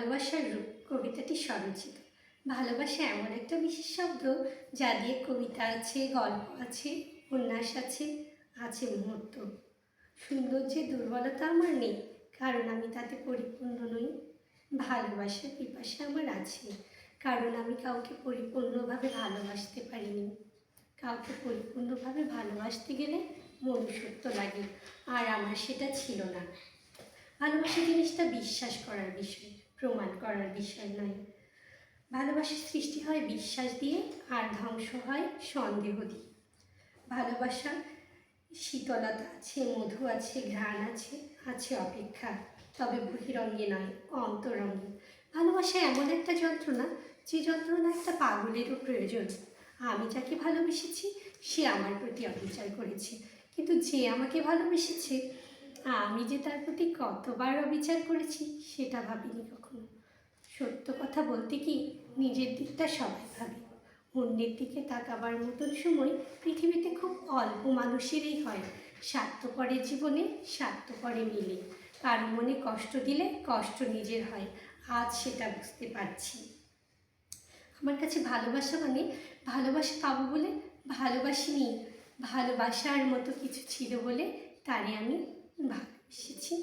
ভালোবাসার রূপ কবিতাটি স্বরচিত। ভালোবাসা এমন একটা বিশেষ শব্দ যা দিয়ে কবিতা আছে, গল্প আছে, উপন্যাস আছে, আছে মুহূর্ত। সৌন্দর্যের দুর্বলতা আমার নেই, কারণ আমি তাতে পরিপূর্ণ নই। ভালোবাসার পিপাসা আমার আছে, কারণ আমি কাউকে পরিপূর্ণভাবে ভালোবাসতে পারিনি। কাউকে পরিপূর্ণভাবে ভালোবাসতে গেলে মনুষ্যত্ব লাগে, আর আমার সেটা ছিল না। ভালোবাসা জিনিসটা বিশ্বাস করার বিষয়, প্রমাণ করার বিষয় নয়। ভালোবাসার সৃষ্টি হয় বিশ্বাস দিয়ে, আর ধ্বংস হয় সন্দেহ দিয়ে। ভালোবাসা শীতলতা আছে, মধু আছে, ঘ্রাণ আছে, আছে অপেক্ষা, তবে বহিরঙ্গে নয়, অন্তরঙ্গে। ভালোবাসা এমন একটা যন্ত্রণা, যে যন্ত্রণা একটা পাগলেরও প্রয়োজন। আমি যাকে ভালোবেসেছি সে আমার প্রতি অবিচার করেছে, কিন্তু যে আমাকে ভালোবেসেছে আমি যে তার প্রতি কতবার অবিচার করেছি সেটা ভাবিনি কখনো। সত্য কথা বলতে কি, নিজের দিকটা সবাই ভাবে, অন্যের দিকে তাকাবার মতন সময় পৃথিবীতে খুব অল্প মানুষেরই হয়। স্বার্থপরের জীবনে স্বার্থপরে মিলে, কারো মনে কষ্ট দিলে কষ্ট নিজের হয়। আজ সেটা বুঝতে পারছি। আমার কাছে ভালোবাসা মানে ভালোবাসা পাবো বলে ভালোবাসিনি, ভালোবাসার মতো কিছু ছিল বলে তারে আমি ভালোবেসেছি।